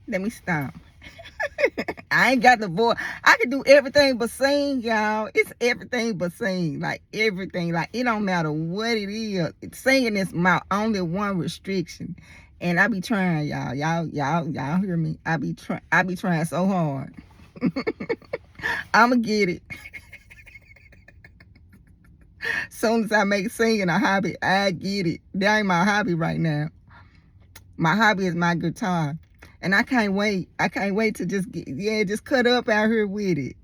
Let me stop. I ain't got the voice. I can do everything but sing, y'all. It's everything but sing. Like everything. Like it don't matter what it is. Singing is my only one restriction. And I be trying, y'all. Y'all hear me? I be trying so hard. I'ma get it. Soon as I make singing a hobby, I get it. That ain't my hobby right now. My hobby is my guitar. And I can't wait. I can't wait to just cut up out here with it.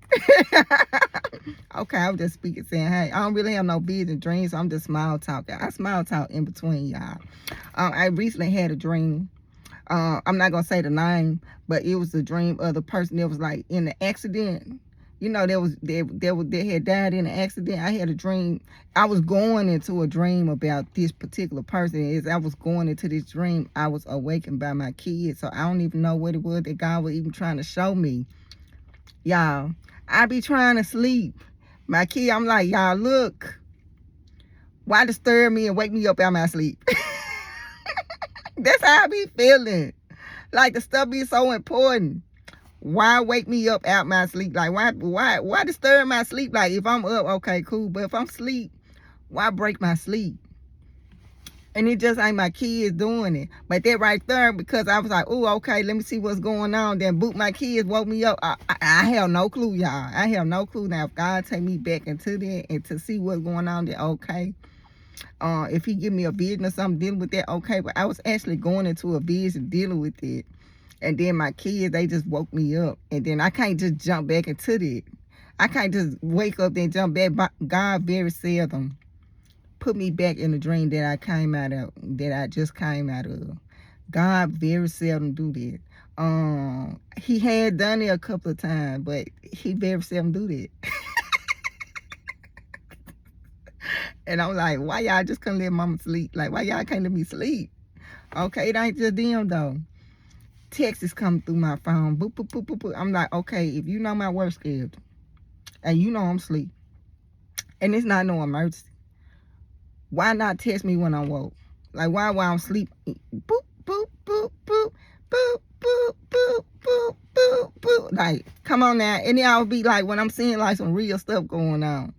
Okay, I was just speaking saying, hey, I don't really have no vision dreams. So I'm just small talking. I small talk in between y'all. I recently had a dream. I'm not gonna say the name, but it was a dream of the person that was like in the accident. You know, they had died in an accident. I had a dream. I was going into a dream about this particular person. As I was going into this dream, I was awakened by my kids. So I don't even know what it was that God was even trying to show me. Y'all, I be trying to sleep. My kid, I'm like, y'all, look. Why disturb me and wake me up out of my sleep? That's how I be feeling. Like the stuff be so important. Why wake me up out my sleep? Like why disturb my sleep? Like if I'm up, okay, cool. But if I'm asleep, why break my sleep? And it just ain't my kids doing it. But that right there, because I was like, oh, okay, let me see what's going on. Then boot, my kids woke me up. I have no clue, y'all. I have no clue. Now if God take me back into that and to see what's going on, then okay. If he give me a vision or something dealing with that, okay. But I was actually going into a vision dealing with it. And then my kids, they just woke me up. And then I can't just jump back into that. I can't just wake up and jump back. God very seldom put me back in the dream that I came out of, that I just came out of. God very seldom do that. He had done it a couple of times, but he very seldom do that. And I'm like, why y'all just couldn't let mama sleep? Like, why y'all can't let me sleep? Okay, it ain't just them though. Texts come through my phone. Boop, boop, boop, boop, boop. I'm like, okay, if you know my work schedule and you know I'm asleep and it's not no emergency, why not text me when I'm woke? Like, why while I'm asleep? Boop, boop, boop, boop, boop, boop, boop, boop, boop, boop. Like, come on now. And then I'll be like, when I'm seeing like some real stuff going on.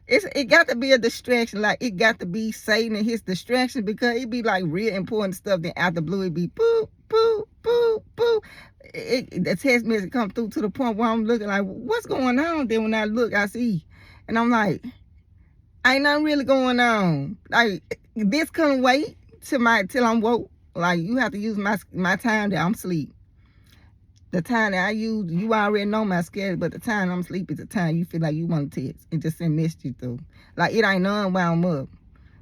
It got to be a distraction. Like, it got to be Satan and his distraction, because it be like real important stuff. Then out the blue, it be boop, boop, boop, boop. The text message come through to the point where I'm looking like, what's going on? Then when I look, I see. And I'm like, ain't nothing really going on. Like, this couldn't wait till I'm woke. Like, you have to use my time that I'm asleep. The time that I use, you already know my schedule, but the time I'm asleep is the time you feel like you want to text and just send messages through. Like, it ain't none while I'm up.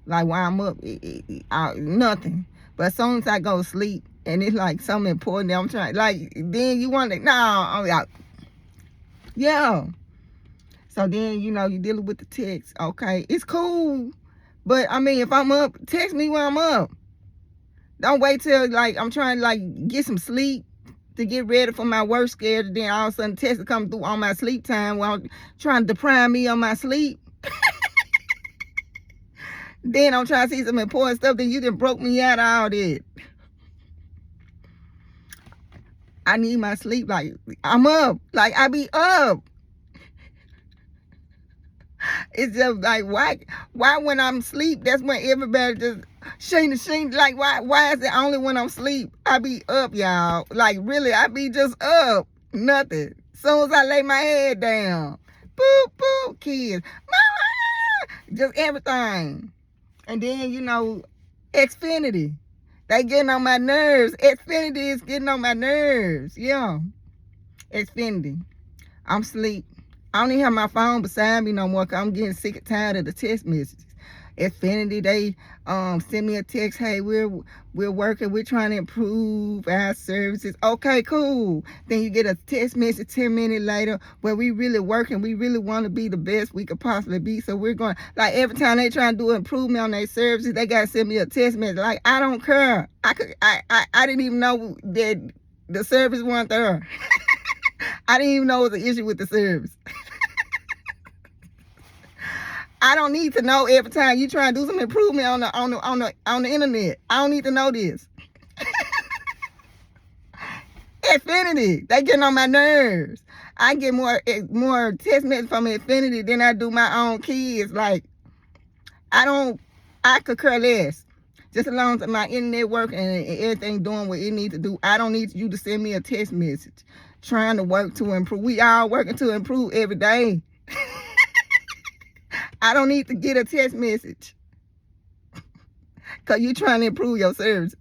Like, while I'm up, nothing. But as soon as I go to sleep, and it's like something important that I'm trying, like, then you want to, no, I'm like, yeah. So then, you know, you dealing with the text. Okay, it's cool. But, I mean, if I'm up, text me when I'm up. Don't wait till, like, I'm trying to, like, get some sleep to get ready for my work schedule. Then all of a sudden text come through on my sleep time while I'm trying to deprive me on my sleep. Then I'm trying to see some important stuff. Then you done broke me out of all that. I need my sleep. Like, I'm up. Like, I be up. It's just like, why when I'm asleep, that's when everybody just shing. Like, why is it only when I'm asleep I be up, y'all? Like, really, I be just up. Nothing. Soon as I lay my head down, boop, boop, kids, mama, just everything. And then, you know, Xfinity, they getting on my nerves. Xfinity is getting on my nerves. Yeah, Xfinity. I'm asleep. I don't even have my phone beside me no more, because I'm getting sick and tired of the text messages. Xfinity, they send me a text, hey, we're working, we're trying to improve our services. Okay, cool. Then you get a text message 10 minutes later, where we really working, we really want to be the best we could possibly be. So we're going, like, every time they try to do improvement on their services, they got to send me a text message. Like, I don't care. I didn't even know that the service wasn't there. I didn't even know it was an issue with the service. I don't need to know every time you try to do some improvement on the internet. I don't need to know this. Xfinity. They getting on my nerves. I get more text messages from Xfinity than I do my own kids. Like, I could care less. Just as long as my internet working and everything doing what it needs to do, I don't need you to send me a text message trying to work to improve. We all working to improve every day. I don't need to get a text message because you're trying to improve your service.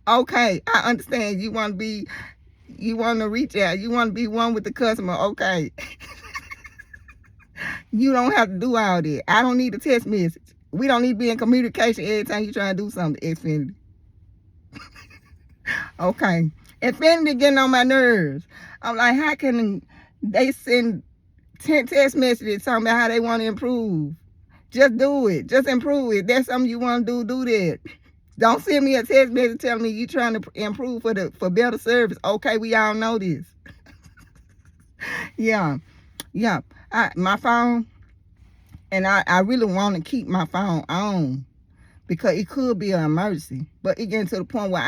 Okay, I understand you want to reach out. You want to be one with the customer. Okay. You don't have to do all that. I don't need a text message. We don't need to be in communication every time you're trying to do something, Xfinity. Okay. Xfinity getting on my nerves. I'm like, how can they send 10 text messages talking about how they want to improve? Just do it. Just improve it. That's something you want to do that. Don't send me a text message telling me you're trying to improve for better service. Okay, we all know this. Yeah. My phone, and I really want to keep my phone on because it could be an emergency. But it getting to the point where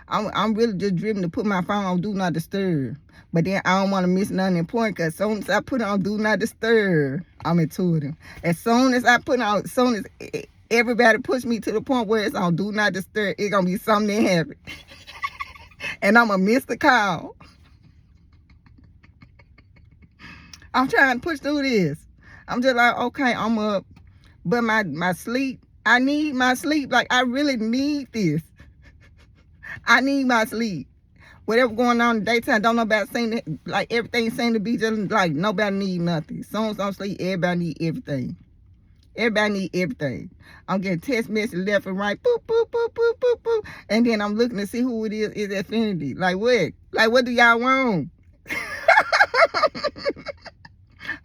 I'm really just driven to put my phone on Do Not Disturb. But then I don't want to miss nothing important because as soon as I put it on Do Not Disturb, I'm intuitive. As soon as everybody push me to the point where it's on Do Not Disturb, it's going to be something that happen. And I'm going to miss the call. I'm trying to push through this. I'm just like, okay, I'm up. But my sleep, I need my sleep. Like, I really need this. I need my sleep. Whatever going on in the daytime, don't nobody saying that, like, everything seems to be just like nobody need nothing. As soon as I'm sleep, everybody need everything. Everybody need everything. I'm getting text messages left and right, boop, boop, boop, boop, boop, boop. And then I'm looking to see who it is Xfinity. Like, what? Like, what do y'all want?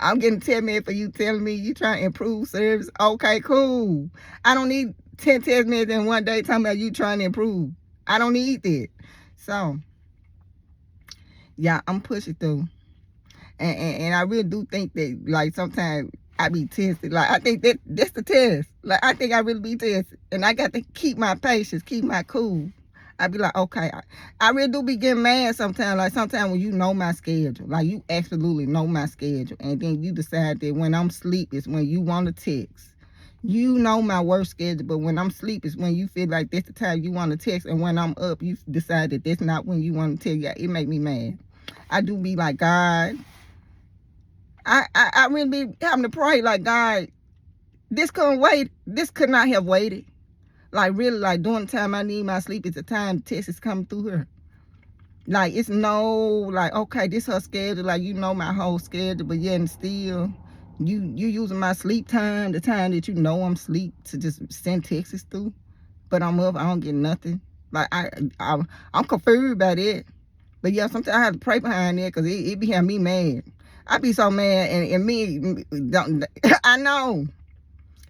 I'm getting 10 minutes for you telling me you trying to improve service. Okay, cool. I don't need 10 text messages in one day talking about you trying to improve. I don't need that. So, yeah, I'm pushing through. And I really do think that, like, sometimes I be tested. Like, I think that's the test. Like, I think I really be tested. And I got to keep my patience, keep my cool. I be like, okay, I really do be getting mad sometimes. Like, sometimes when you know my schedule, like, you absolutely know my schedule, and then you decide that when I'm asleep is when you want to text. You know my work schedule, but when I'm asleep is when you feel like that's the time you want to text, and when I'm up, you decide that that's not when you want to tell you. It make me mad. I do be like, God, I really be having to pray, like, God, this couldn't wait. This could not have waited. Like, really, like, during the time I need my sleep is the time text is coming through her. Like, it's no, like, okay, this her schedule. Like, you know my whole schedule, but yet and still, you using my sleep time, the time that you know I'm asleep, to just send texts through. But I'm up, I don't get nothing. Like, I'm confused about it. But yeah, sometimes I have to pray behind that because it be having me mad. I be so mad, and me, I know.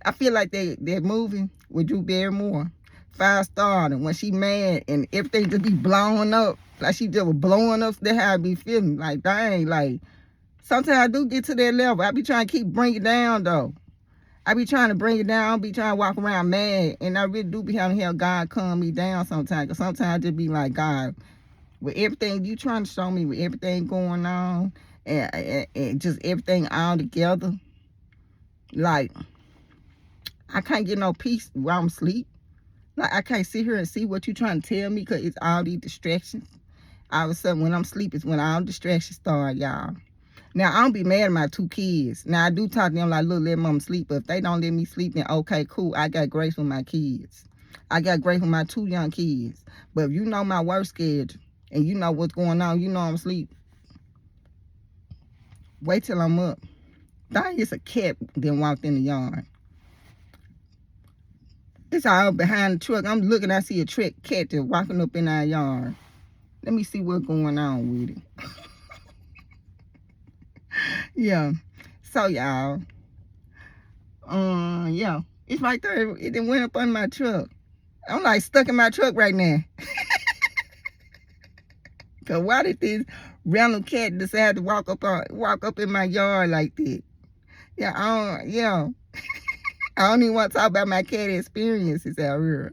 I feel like they're moving with Drew Barrymore, 5 Star, and when she mad and everything just be blowing up, like she just was blowing up, that's how I be feeling. Like, dang, like, sometimes I do get to that level. I be trying to keep bring it down, though. I be trying to bring it down. I be trying to walk around mad, and I really do be having to have God calm me down sometimes, because sometimes I just be like, God, with everything you trying to show me, with everything going on, and just everything all together, like, I can't get no peace while I'm asleep. Like, I can't sit here and see what you're trying to tell me because it's all these distractions. All of a sudden, when I'm asleep, is when all distractions start, y'all. Now, I don't be mad at my 2 kids. Now, I do talk to them like, look, let mom sleep. But if they don't let me sleep, then okay, cool. I got grace with my kids. I got grace with my 2 young kids. But if you know my work schedule and you know what's going on, you know I'm asleep, wait till I'm up. Dang, it's a cat that walked in the yard. It's all behind the truck. I'm looking, I see a cat just walking up in our yard. Let me see what's going on with it. Yeah. So, y'all. Yeah. It's right there. It done went up on my truck. I'm like stuck in my truck right now. Cause why did this random cat decide to walk up in my yard like that? Yeah, I don't even want to talk about my cat experiences out here.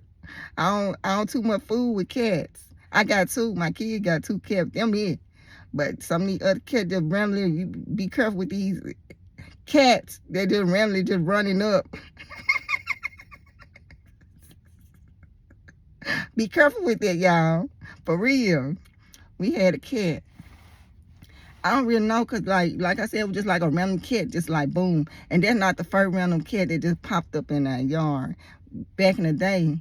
I don't too much fool with cats. I got 2. My kid got 2 cats. Them it. But some of these other cats just randomly, you be careful with these cats. They just randomly just running up. Be careful with that, y'all. For real. We had a cat. I don't really know, because like I said, it was just like a random cat, just like boom. And that's not the first random cat that just popped up in our yard. Back in the day,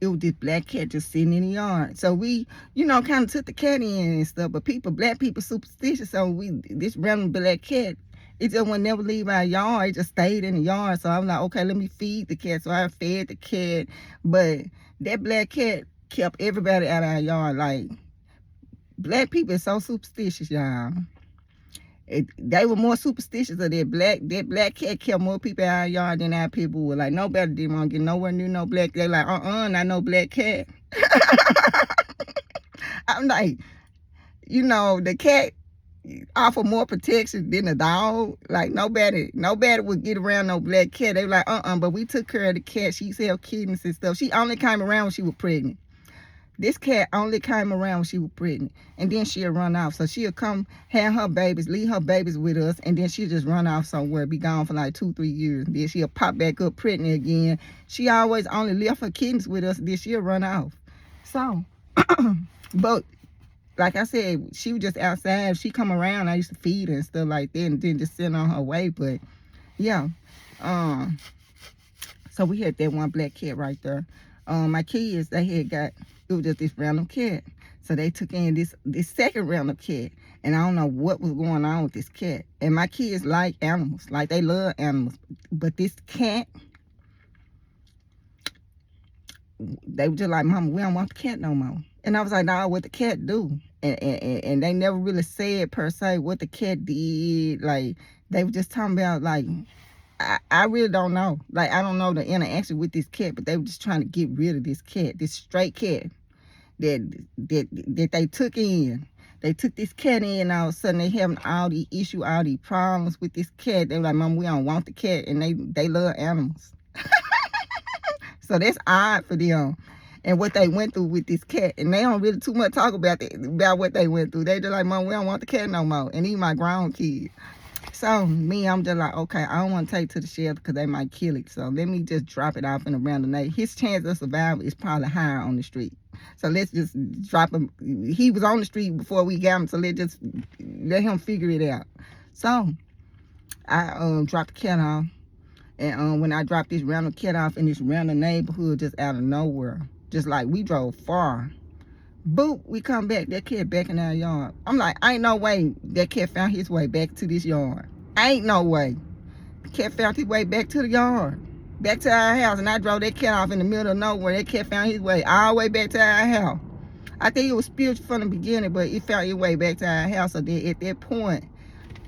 it was this black cat just sitting in the yard. So we, kind of took the cat in and stuff. But black people superstitious. So this random black cat, it just would never leave our yard. It just stayed in the yard. So I'm like, okay, let me feed the cat. So I fed the cat. But that black cat kept everybody out of our yard. Like, black people are so superstitious, y'all. They were more superstitious of that black cat kept more people out of our yard than our people were. Like, nobody didn't want to get nowhere near no black. They like, not no black cat. I'm like, the cat offer more protection than a dog. Like, nobody would get around no black cat. They were like, but we took care of the cat. She sell kittens and stuff. She only came around when she was pregnant. This cat only came around when she was pregnant, and then she'll run off. So she'll come, have her babies, leave her babies with us, and then she'll just run off somewhere, be gone for like 2-3 years. Then she'll pop back up pregnant again. She always only left her kittens with us, then she'll run off. So, but like I said, she was just outside. If she come around, I used to feed her and stuff like that, and then just send on her way. But yeah, so we had that one black cat right there. My kids, they had got, it was just this random cat. So they took in this second random cat. And I don't know what was going on with this cat. And my kids like animals. Like, they love animals. But this cat, they were just like, Mama, we don't want the cat no more. And I was like, nah, what the cat do? And they never really said, per se, what the cat did. Like, they were just talking about, like, I really don't know. Like, I don't know the interaction with this cat, but they were just trying to get rid of this cat, this stray cat that they took in. They took this cat in, and all of a sudden they having all these issues, all these problems with this cat. They were like, Mom, we don't want the cat, and they love animals. So that's odd for them and what they went through with this cat. And they don't really too much talk about what they went through. They just like, Mom, we don't want the cat no more. And he's my grown kid. So me, I'm just like, okay, I don't want to take to the shelter because they might kill it. So let me just drop it off in a random neighborhood. His chance of survival is probably higher on the street. So let's just drop him. He was on the street before we got him, so let's just let him figure it out. So I dropped the cat off. And when I dropped this random cat off in this random neighborhood just out of nowhere, just like we drove far, boop, we come back, that cat back in our yard. I'm like, ain't no way that cat found his way back to this yard. Ain't no way. The cat found his way back to the yard, back to our house, and I drove that cat off in the middle of nowhere. That cat found his way all the way back to our house. I think it was spiritual from the beginning, but it found its way back to our house. So then at that point,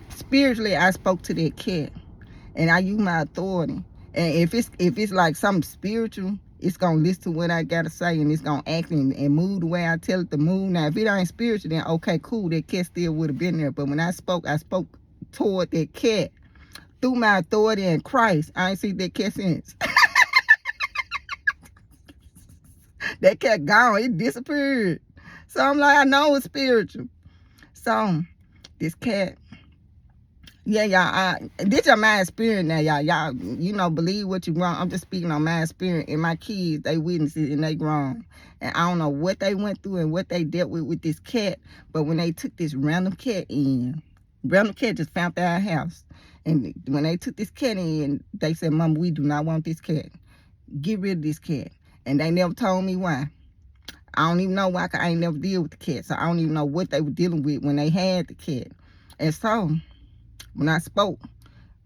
spiritually, I spoke to that cat, and I used my authority. And if it's like something spiritual, it's going to listen to what I got to say, and it's going to act and move the way I tell it to move. Now, if it ain't spiritual, then okay, cool, that cat still would have been there. But when I spoke toward that cat through my authority in Christ. I ain't seen that cat since. That cat gone, it disappeared. So I'm like, I know it's spiritual. So this cat, yeah, y'all, this is my experience now, y'all. Y'all, believe what you want. I'm just speaking on my experience. And my kids, they witnessed it and they grown. And I don't know what they went through and what they dealt with this cat. But when they took this random cat in, random cat just found our house. And when they took this cat in, they said, Mama, we do not want this cat. Get rid of this cat. And they never told me why. I don't even know why, because I ain't never deal with the cat. So I don't even know what they were dealing with when they had the cat. And so when I spoke,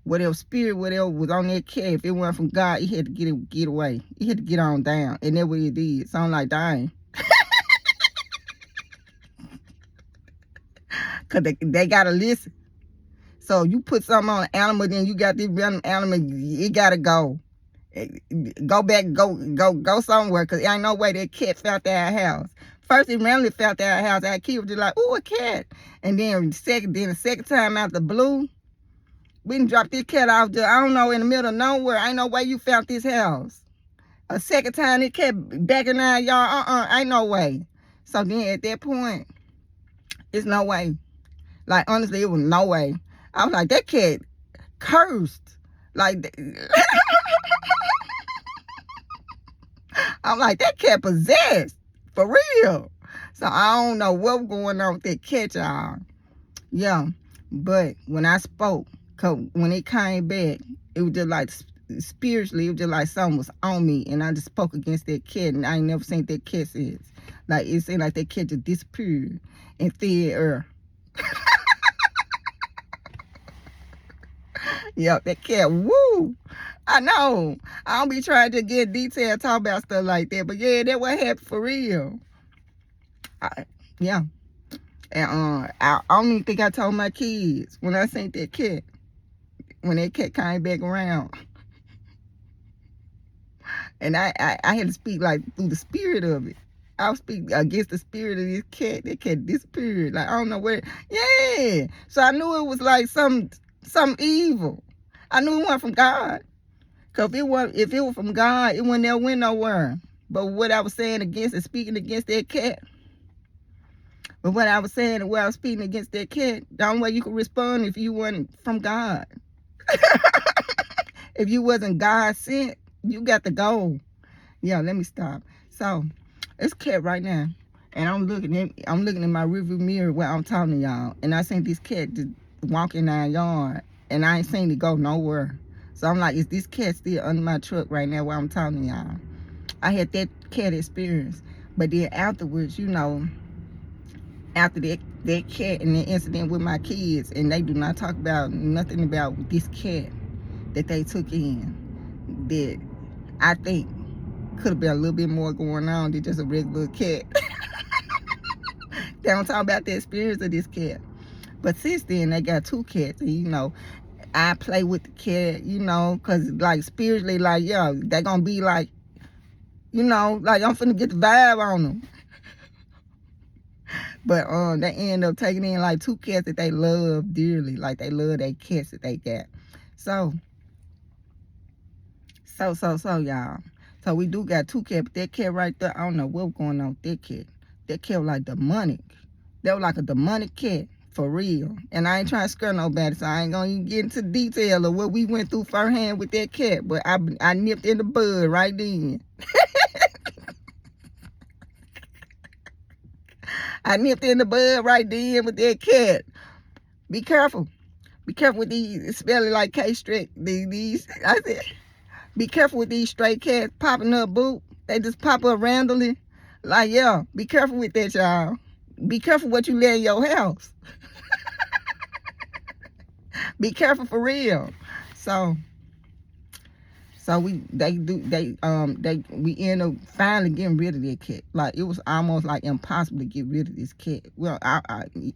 whatever spirit, whatever was on that cat, if it wasn't from God, he had to get away. He had to get on down. And that's what he did. So I'm like, dang. Because they got to listen. So you put something on an animal, then you got this random animal, it got to go. Go back, go somewhere, because ain't no way that cat found our house. First, it randomly found our house. Our kid was just like, ooh, a cat. And then the second time out the blue, we done dropped this cat off, I don't know, in the middle of nowhere. Ain't no way you found this house. A second time it kept backing out, y'all. Ain't no way. So then at that point, it's no way. Like, honestly, it was no way. I was like, that cat cursed. Like, I'm like, that cat possessed. For real. So I don't know what's going on with that cat, y'all. Yeah. But when I spoke, cause when it came back, it was just like spiritually, it was just like something was on me, and I just spoke against that cat, and I ain't never seen that cat since. Like, it seemed like that cat just disappeared in thin air. Yeah, that cat, woo! I know. I don't be trying to get detailed, talk about stuff like that, but yeah, that what happened for real. Yeah. And I don't even think I told my kids when I seen that cat. When that cat came back around. And I had to speak like through the spirit of it. I was speaking against the spirit of this cat. That cat disappeared. Like, I don't know where. Yeah. So I knew it was like some evil. I knew it wasn't from God. Because if it was from God, it wouldn't never went nowhere. But what I was saying against and speaking against that cat. But what I was saying and what I was speaking against that cat, the only way you could respond if you weren't from God. If you wasn't God sent, you got to go. Yeah, let me stop. So, it's cat right now. And I'm looking in my rearview mirror where I'm talking to y'all. And I seen this cat just walking in our yard. And I ain't seen it go nowhere. So I'm like, is this cat still under my truck right now while I'm talking to y'all? I had that cat experience. But then afterwards, you know, after that cat and the incident with my kids, and they do not talk about nothing about this cat that they took in, that I think could have been a little bit more going on than just a regular cat. They don't talk about the experience of this cat. But since then, they got 2 cats, and you know, I play with the cat, you know, because like spiritually, like, yeah, they gonna be like, you know, like I'm finna get the vibe on them. But they end up taking in like 2 cats that they love dearly. Like, they love their cats that they got. So y'all. So we do got 2 cats. But that cat right there, I don't know what's going on with that cat. That cat was like demonic. That was like a demonic cat. For real. And I ain't trying to scare nobody, so I ain't gonna even get into detail of what we went through firsthand with that cat. But I nipped in the bud right then. I nipped in the bud right then with that cat. Be careful. Be careful with these, spelling like K-Strict. These, I said, be careful with these stray cats popping up, boo. They just pop up randomly. Like, yeah, be careful with that, y'all. Be careful what you let in your house. Be careful for real. So we end up finally getting rid of that cat. Like, it was almost like impossible to get rid of this cat. Well,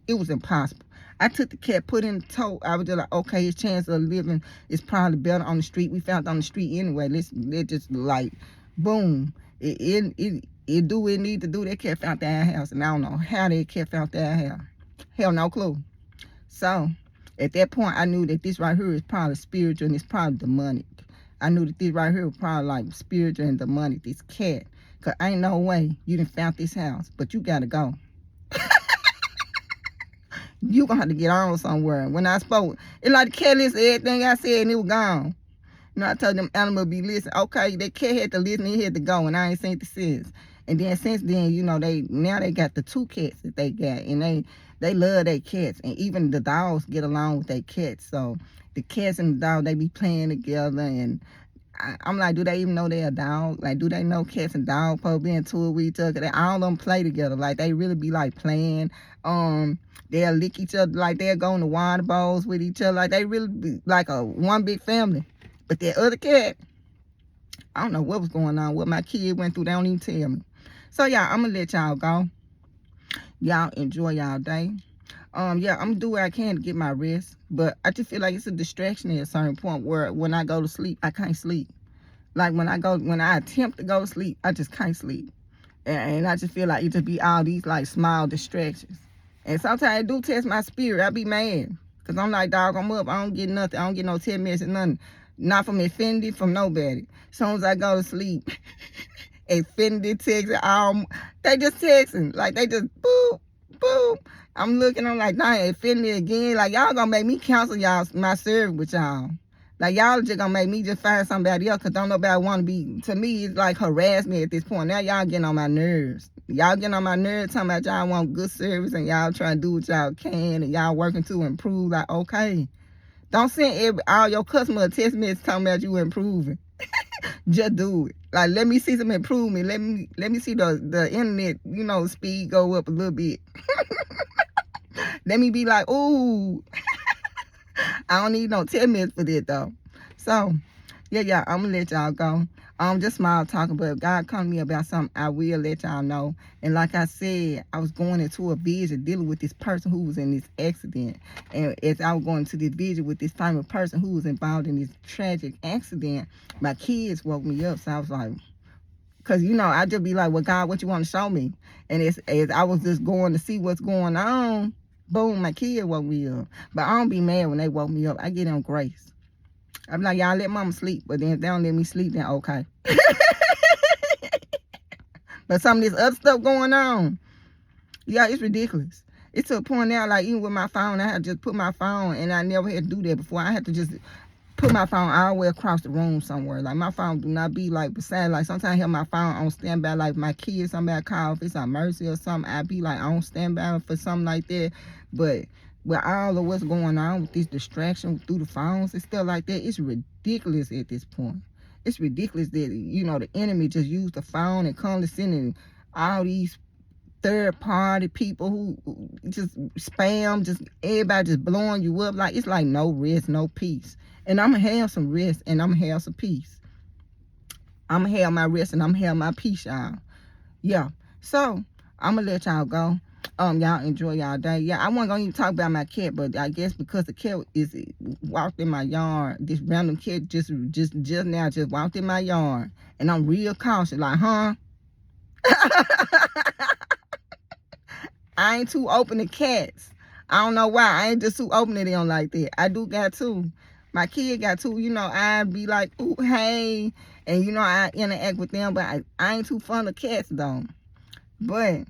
it was impossible. I took the cat, put in the tote. I was just like, okay, his chance of living is probably better on the street. We found it on the street anyway. Let's just like, boom. It do what it need to do. That cat found that house, and I don't know how that cat found that house. Hell, no clue. So at that point, I knew that this right here is probably spiritual and it's probably demonic. I knew that this right here was probably like spiritual and demonic, this cat. Because ain't no way you done found this house, but you got to go. You going to have to get on somewhere. When I spoke, it like the cat listened to everything I said and it was gone. You know, I told them animals be listening. Okay, that cat had to listen, he had to go, and I ain't seen the since. And then since then, you know, they got the 2 cats that they got, and they love their cats, and even the dogs get along with their cats. So the cats and the dog, they be playing together, and I'm like, do they even know they're a dog? Like, do they know cats and dogs probably being tour with each other? All of them play together. Like, they really be like playing. They'll lick each other. Like, they'll go in the water bowls with each other. Like, they really be like a one big family. But that other cat, I don't know what was going on. What my kid went through, they don't even tell me. So, y'all, I'm going to let y'all go. Y'all enjoy y'all day. Yeah, I'm going to do what I can to get my rest. But I just feel like it's a distraction at a certain point where when I go to sleep, I can't sleep. Like, when I attempt to go to sleep, I just can't sleep. And I just feel like it just be all these, like, small distractions. And sometimes it do test my spirit. I be mad. Because I'm like, dog, I'm up. I don't get nothing. I don't get no 10 minutes or nothing. Not from Infinity, from nobody. As soon as I go to sleep, Infinity texting, they just texting. Like, they just boop, boop. I'm looking, I'm like, nah, Infinity again. Like, y'all gonna make me cancel my service with y'all. Like, y'all just gonna make me just find somebody else, because don't nobody want to be, to me, it's like harassment at this point. Now y'all getting on my nerves. Y'all getting on my nerves talking about y'all want good service and y'all trying to do what y'all can and y'all working to improve. Like, okay. Don't send all your customers a text message talking about you improving. Just do it. Like, let me see some improvement. Let me see the internet, speed go up a little bit. Let me be like, ooh. I don't need no 10 minutes for that though. So, yeah, I'm gonna let y'all go. Just small talking, but if God come to me about something, I will let y'all know. And like I said, I was going into a vision dealing with this person who was in this accident. And as I was going to this vision with this famous person who was involved in this tragic accident, my kids woke me up. So I was like, because, I just be like, well, God, what you want to show me? And as I was just going to see what's going on, boom, my kid woke me up. But I don't be mad when they woke me up. I get them grace. I'm like, y'all let mama sleep. But then if they don't let me sleep, then okay. But some of this other stuff going on, yeah, it's ridiculous. It's to a point now, like, even with my phone, I had to just put my phone, and I never had to do that before. I had to just put my phone all the way across the room somewhere. Like, my phone do not be, like, beside, like, sometimes I have my phone on standby, like, my kids, somebody call, if it's an emergency or something, I be, like, on standby for something like that. But with all of what's going on with this distraction through the phones and stuff like that, it's ridiculous at this point. It's ridiculous that, the enemy just used the phone and condescending all these third-party people who just spam, just everybody just blowing you up. Like, it's like no rest, no peace. And I'm going to have some rest and I'm going to have some peace. I'm going to have my rest and I'm going to have my peace, y'all. Yeah. So, I'm going to let y'all go. Y'all enjoy y'all day. Yeah, I wasn't going to even talk about my cat, but I guess because the cat walked in my yard, this random cat just now just walked in my yard. And I'm real cautious, like, huh? I ain't too open to cats. I don't know why. I ain't just too open to them like that. I do got two. My kid got two. I be like, ooh, hey. And, I interact with them. But I ain't too fond of cats, though. But,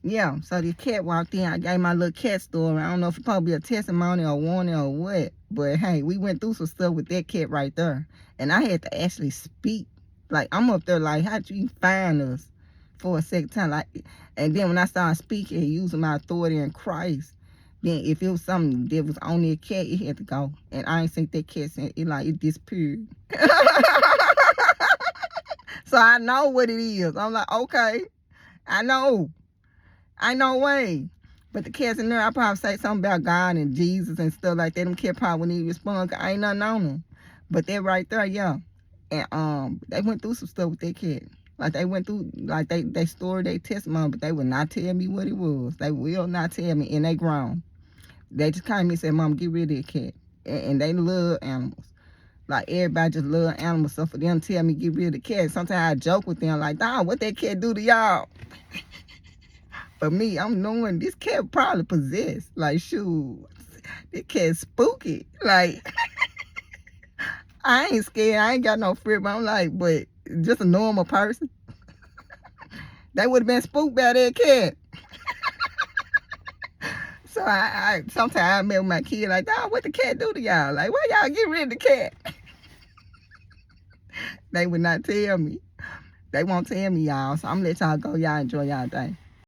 yeah. So, this cat walked in. I gave my little cat story. I don't know if it's probably a testimony or warning or what. But, hey, we went through some stuff with that cat right there. And I had to actually speak. Like, I'm up there like, how'd you find us? For a second time, like, and then when I started speaking and using my authority in Christ, then if it was something that was on that cat, it had to go. And I ain't seen that cat since it disappeared. So I know what it is. I'm like, okay, I know way. But the cats in there, I probably say something about God and Jesus and stuff like that. Them cats probably wouldn't even respond, 'cause I ain't nothing on them. But they're right there, yeah. And they went through some stuff with that cat. Like, they went through, like, they stored their testimony, but they would not tell me what it was. They will not tell me, and they grown. They just came to me and said, Mom, get rid of that cat. And they love animals. Like, everybody just love animals. So for them to tell me get rid of the cat, sometimes I joke with them, like, dog, what that cat do to y'all? For me, I'm knowing this cat probably possessed. Like, shoot, this cat's spooky. Like, I ain't scared. I ain't got no fear, but I'm like, but just a normal person. They would have been spooked by that cat. So I sometimes I met with my kid like, dog, what the cat do to y'all? Like, why y'all get rid of the cat? They would not tell me. They won't tell me, y'all. So I'm gonna let y'all go. Y'all enjoy y'all day.